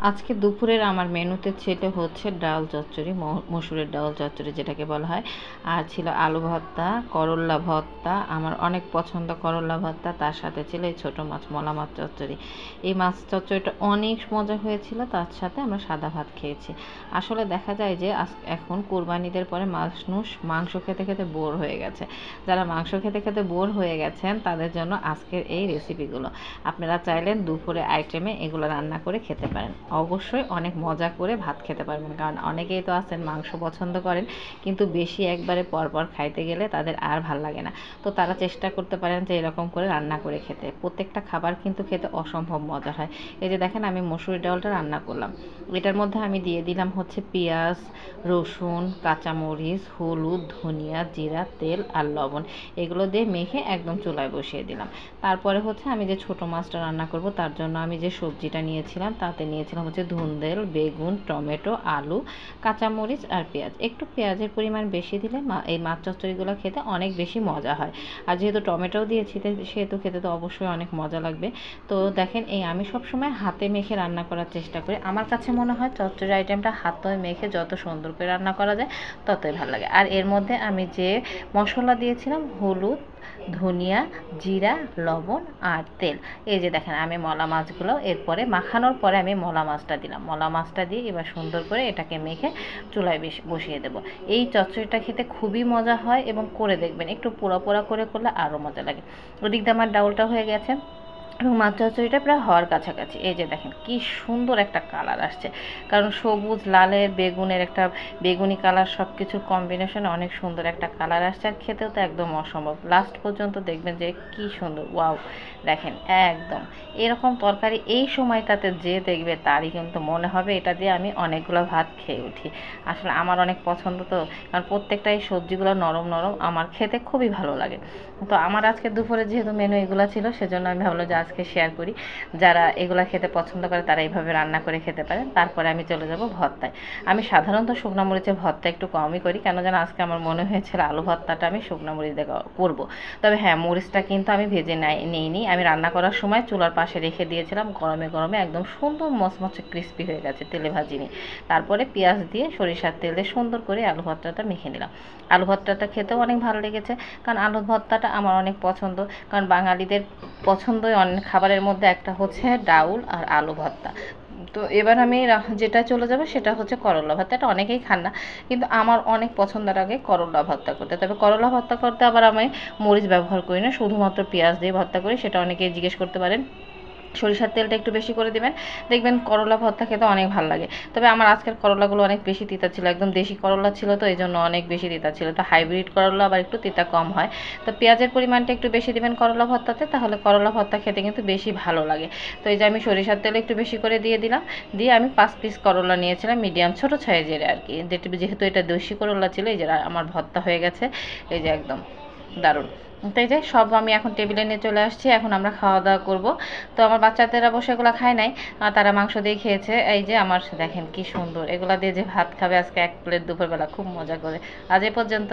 আজকে দুপুরের আমার মেনুতে ছিল হচ্ছে ডাল চচ্চড়ি, মসুরের ডাল চচ্চড়ি যেটাকে বলা হয়। আর ছিল আলু ভর্তা, করল্লা ভর্তা, আমার অনেক পছন্দ করল্লা ভর্তা। তার সাথে ছিল এই ছোটো মাছ, মলা মাছ চচ্চড়ি। এই মাছ চচ্চড়িটা অনেক মজা হয়েছিল। তার সাথে আমরা সাদা ভাত খেয়েছি। আসলে দেখা যায় যে এখন কুরবানিদের পরে মানুষ মাংস খেতে খেতে বোর হয়ে গেছে। যারা মাংস খেতে খেতে বোর হয়ে গেছেন তাদের জন্য আজকের এই রেসিপিগুলো। আপনারা চাইলেন দুপুরে আইটেমে এগুলো রান্না করে খেতে পারেন। অবশ্যই অনেক মজা করে ভাত খেতে পারবেন, কারণ অনেকেই তো আছেন মাংস পছন্দ করেন কিন্তু বেশি একবারে পরপর খাইতে গেলে তাদের আর ভাল লাগে না। তো তারা চেষ্টা করতে পারেন যে এরকম করে রান্না করে খেতে। প্রত্যেকটা খাবার কিন্তু খেতে অসম্ভব মজা হয়। এই যে দেখেন আমি মসুর ডালটা রান্না করলাম। এটার মধ্যে আমি দিয়ে দিলাম হচ্ছে পেঁয়াজ, রসুন, কাঁচামরিচ, হলুদ, ধনিয়া, জিরা, তেল আর লবণ। এগুলো দিয়ে মেখে একদম চুলায় বসিয়ে দিলাম। তারপরে হচ্ছে আমি যে ছোটো মাছটা রান্না করব তার জন্য আমি যে সবজিটা নিয়েছিলাম তাতে নিয়েছিলাম হচ্ছে ধুন্দুল, বেগুন, টমেটো, আলু, কাঁচামরিচ আর পেঁয়াজ। একটু পেঁয়াজের পরিমাণ বেশি দিলে এই মাছ চচ্চড়িগুলো খেতে অনেক বেশি মজা হয়। আর যেহেতু টমেটোও দিয়েছি সেহেতু খেতে তো অবশ্যই অনেক মজা লাগবে। তো দেখেন আমি সবসময় হাতে মেখে রান্না করার চেষ্টা করি। আমার কাছে মনে হয় চচ্চড়ি আইটেমটা হাতে মেখে যত সুন্দর করে রান্না করা যায় ততই ভালো লাগে। আর এর মধ্যে আমি যে মশলা দিয়েছিলাম হলুদ, ধনিয়া, জিরা, লবণ আর তেল। এই যে দেখেন আমি মলা মাছগুলো এরপরে মাখানোর পরে আমি মলা মাছটা দিলাম। মলা মাছটা দিয়ে এবার সুন্দর করে এটাকে মেখে চুলায় বসিয়ে দেবো। এই চচ্চড়িটা খেতে খুবই মজা হয় এবং করে দেখবেন একটু পোড়া পোড়া করে করলে আরও মজা লাগে। ওদিক দিয়ে আমার ডাউলটা হয়ে গেছে এবং মাছ চচ্চড়িটা প্রায় হওয়ার কাছাকাছি। এই যে দেখেন কি সুন্দর একটা কালার আসছে, কারণ সবুজ, লালের, বেগুনের একটা বেগুনি কালার সব কিছুর কম্বিনেশনে অনেক সুন্দর একটা কালার আসছে। আর খেতেও তো একদম অসম্ভব। লাস্ট পর্যন্ত দেখবেন যে কি সুন্দর, ওয়াও! দেখেন একদম এরকম তরকারি এই সময়টাতে যে দেখবে তারই কিন্তু মনে হবে এটা দিয়ে আমি অনেকগুলো ভাত খেয়ে উঠি। আসলে আমার অনেক পছন্দ তো, কারণ প্রত্যেকটা এই সবজিগুলো নরম নরম আমার খেতে খুবই ভালো লাগে। তো আমার আজকে দুপুরে যেহেতু মেনু এগুলো ছিল সেজন্য আমি ভাবলাম যে আজকে শেয়ার করি। যারা এগুলা খেতে পছন্দ করে তারা এইভাবে রান্না করে খেতে পারেন। তারপরে আমি চলে যাব ভর্তায়। আমি সাধারণত শুকনো মরিচের ভর্তা একটু কমই করি, কেন যেন আজকে আমার মনে হয়েছিল আলু ভর্তাটা আমি শুকনো মরিচ দিয়ে করবো। তবে হ্যাঁ, মরিচটা কিন্তু আমি ভেজে নিইনি। আমি রান্না করার সময় চুলার পাশে রেখে দিয়েছিলাম, গরমে গরমে একদম সুন্দর মচমচে ক্রিস্পি হয়ে গেছে, তেলে ভাজিনি। তারপরে পেঁয়াজ দিয়ে সরিষার তেল দিয়ে সুন্দর করে আলু ভর্তাটা মেখে নিলাম। আলু ভর্তাটা খেতেও অনেক ভালো লেগেছে, কারণ আলু ভর্তাটা আমার অনেক পছন্দ। কারণ বাঙালিদের পছন্দই অনেক খাবারের মধ্যে একটা হচ্ছে ডাউল আর আলু ভর্তা। তো এবার আমি যেটা চলে যাবে সেটা হচ্ছে করলা ভর্তা। এটা অনেকেই খান না, কিন্তু আমার অনেক পছন্দের আগে করলা ভর্তা করতে। তবে করলা ভর্তা করতে আবার আমি মরিচ ব্যবহার করি না, শুধুমাত্র পেঁয়াজ দিয়ে ভর্তা করি। সেটা অনেকেই জিজ্ঞেস করতে পারেন। সরিষার তেলটা একটু বেশি করে দিবেন, দেখবেন করলা ভর্তা খেতে অনেক ভালো লাগে। তবে আমার আজকের করলাগুলো অনেক বেশি তিতা ছিল, একদম দেশি করলা ছিল তো এই জন্য অনেক বেশি তিতা ছিল। তো হাইব্রিড করলা আবার একটু তিতা কম হয়। তো পেঁয়াজের পরিমাণটা একটু বেশি দিবেন করলা ভর্তাতে, তাহলে করলা ভর্তা খেতে কিন্তু বেশি ভালো লাগে। তো এই যে আমি সরিষার তেল একটু বেশি করে দিয়ে দিলাম। দিয়ে আমি 5 পিস করলা নিয়েছিলাম, মিডিয়াম ছোটো সাইজের আর কি, যেহেতু এটা দেশি করলা ছিল। এই যে আমার ভর্তা হয়ে গেছে, এই যে একদম দারুণ। তাই যে সব আমি এখন টেবিলে নিয়ে চলে আসছি, এখন আমরা খাওয়া দাওয়া করব। তো আমার বাচ্চাদের অবশ্য এগুলো খায় নাই, তারা মাংস দিয়ে খেয়েছে। এই যে আমার দেখেন কি সুন্দর, এগুলা দিয়ে যে ভাত খাবে আজকে এক প্লেট দুপুরবেলা খুব মজা করে। আজ এ পর্যন্ত।